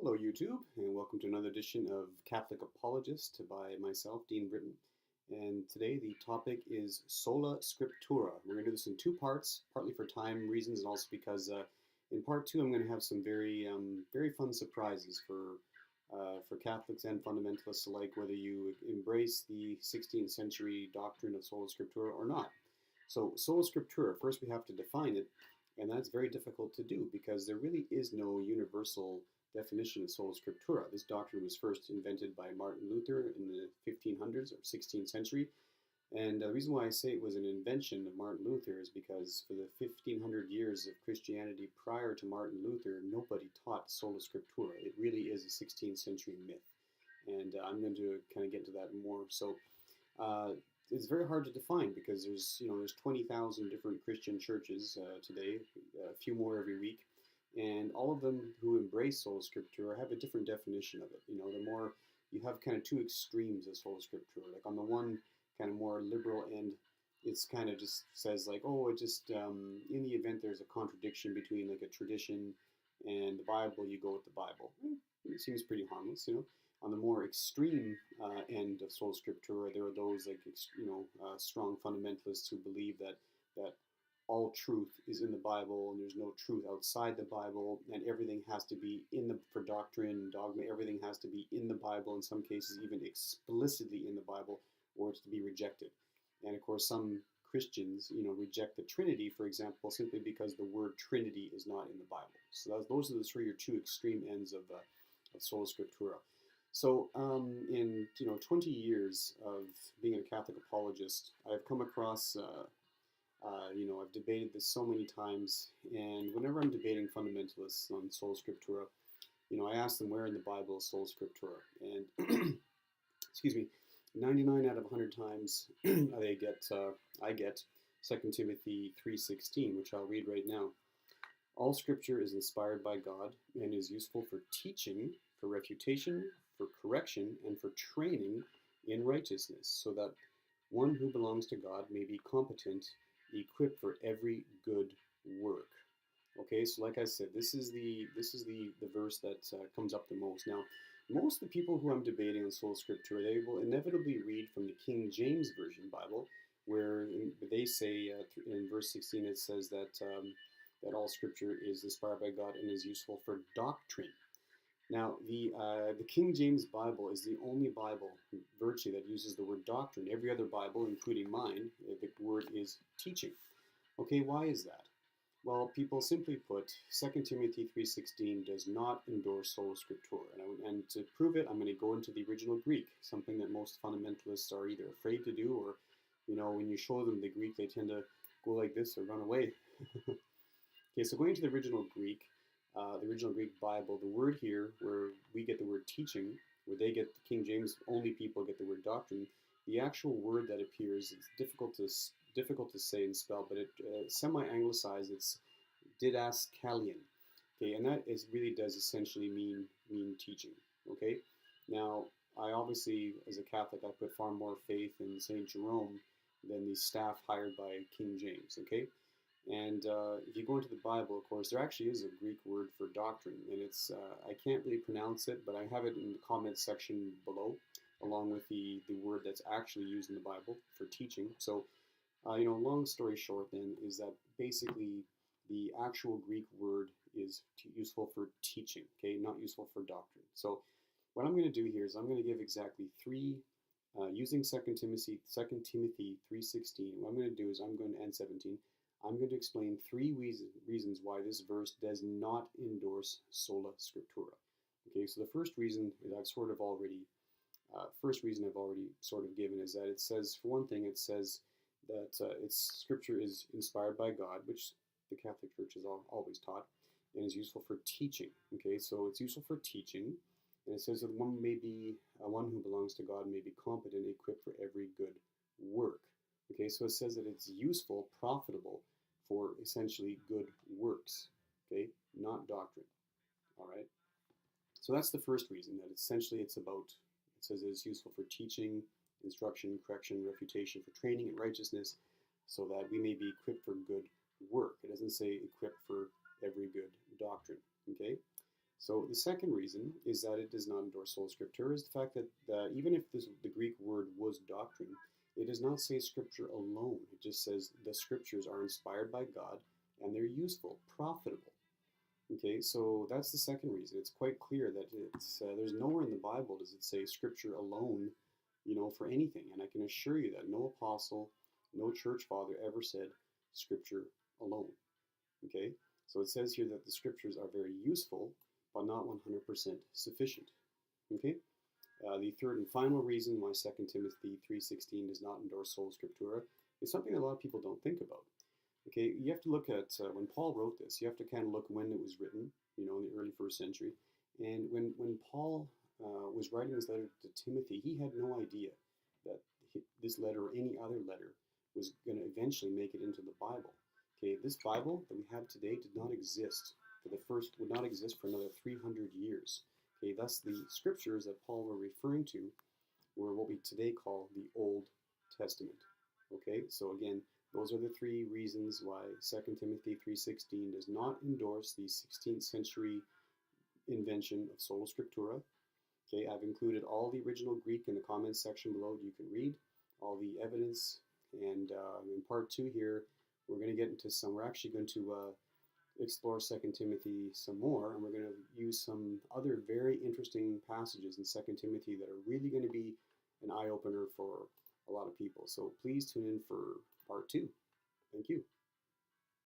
Hello, YouTube, and welcome to another edition of Catholic Apologist by myself, Dean Britton. And today the topic is Sola Scriptura. We're going to do this in two parts, partly for time reasons and also because in part two I'm going to have some very fun surprises for Catholics and fundamentalists alike, whether you embrace the 16th century doctrine of Sola Scriptura or not. So Sola Scriptura, first we have to define it, and that's very difficult to do because there really is no universal definition of Sola Scriptura. This doctrine was first invented by Martin Luther in the 1500s or 16th century. And the reason why I say it was an invention of Martin Luther is because for the 1500 years of Christianity prior to Martin Luther, nobody taught Sola Scriptura. It really is a 16th century myth. And I'm going to kind of get into that more. So it's very hard to define because there's 20,000 different Christian churches today, a few more every week. And all of them who embrace Sola Scriptura have a different definition of it. The more you have kind of two extremes of Sola Scriptura. Like on the one kind of more liberal end, it's kind of just says like, oh, it just in the event there's a contradiction between like a tradition and the Bible, you go with the Bible. It seems pretty harmless. On the more extreme end of Sola Scriptura, there are those like strong fundamentalists who believe that all truth is in the Bible and there's no truth outside the Bible, and everything has to be for doctrine, dogma, everything has to be in the Bible, in some cases even explicitly in the Bible, or it's to be rejected. And of course some Christians, reject the Trinity, for example, simply because the word Trinity is not in the Bible. So those are the sort of your two extreme ends of Sola Scriptura. So in 20 years of being a Catholic apologist, I've come across I've debated this so many times, and whenever I'm debating fundamentalists on Sola Scriptura, I ask them where in the Bible is Sola Scriptura, and excuse me, 99 out of 100 times I get 2 Timothy 3:16, which I'll read right now. All Scripture is inspired by God and is useful for teaching, for refutation, for correction, and for training in righteousness, so that one who belongs to God may be competent, equipped for every good work. Okay, so like I said, this is the verse that comes up the most. Now, most of the people who I'm debating on Sola Scriptura, they will inevitably read from the King James Version Bible, where they say in verse 16 it says that all Scripture is inspired by God and is useful for doctrine. Now, the King James Bible is the only Bible, virtually, that uses the word doctrine. Every other Bible, including mine, the word is teaching. Okay, why is that? Well, people simply put, 2 Timothy 3:16 does not endorse Sola Scriptura. And to prove it, I'm going to go into the original Greek, something that most fundamentalists are either afraid to do or, when you show them the Greek, they tend to go like this or run away. Okay, so going to the original Greek Bible, the word here, where we get the word teaching, where they get the King James only people get the word doctrine, the actual word that appears, it's difficult to say and spell, but it semi-anglicized, it's didaskalion. Okay, and that really does essentially mean teaching. Okay, now I obviously, as a Catholic, I put far more faith in Saint Jerome than the staff hired by King James. Okay. And if you go into the Bible, of course, there actually is a Greek word for doctrine, and it's I can't really pronounce it, but I have it in the comments section below, along with the word that's actually used in the Bible for teaching. So, long story short, then, is that basically the actual Greek word is useful for teaching, okay, not useful for doctrine. So, what I'm going to do here is I'm going to give exactly three, using 2 Timothy 3:16. What I'm going to do is and 17. I'm going to explain three reasons why this verse does not endorse Sola Scriptura. Okay, so the first reason that I've already sort of given is that it says, for one thing, it says that Scripture is inspired by God, which the Catholic Church has always taught, and is useful for teaching. Okay, so it's useful for teaching, and it says that one who belongs to God may be competent, equipped for every good work. Okay, so it says that it's useful, profitable for essentially good works, okay, not doctrine. All right, so that's the first reason, that essentially it says it's useful for teaching, instruction, correction, refutation, for training in righteousness, so that we may be equipped for good work. It doesn't say equipped for every good doctrine. Okay, So the second reason is that it does not endorse sola scriptura is the fact that even if the Greek word was doctrine, it does not say scripture alone. It just says the scriptures are inspired by God and they're useful, profitable. Okay, so that's the second reason. It's quite clear that there's nowhere in the Bible does it say scripture alone, for anything. And I can assure you that no apostle, no church father ever said scripture alone. Okay, so it says here that the scriptures are very useful, but not 100% sufficient. Okay, the third and final reason why 2 Timothy 3:16 does not endorse sola scriptura is something that a lot of people don't think about. Okay, you have to look at when Paul wrote this. You have to kind of look when it was written, in the early first century. And when Paul was writing this letter to Timothy, he had no idea that this letter or any other letter was going to eventually make it into the Bible. Okay, this Bible that we have today would not exist for another 300 years. Okay, thus the scriptures that Paul were referring to were what we today call the Old Testament. Okay, so again, those are the three reasons why 2 Timothy 3:16 does not endorse the 16th century invention of sola scriptura. Okay, I've included all the original Greek in the comments section below. You can read all the evidence. And in part 2 here, we're going to get into we're actually going to explore 2 Timothy some more, and we're going to use some other very interesting passages in 2 Timothy that are really going to be an eye-opener for a lot of people. So please tune in for part 2. Thank you.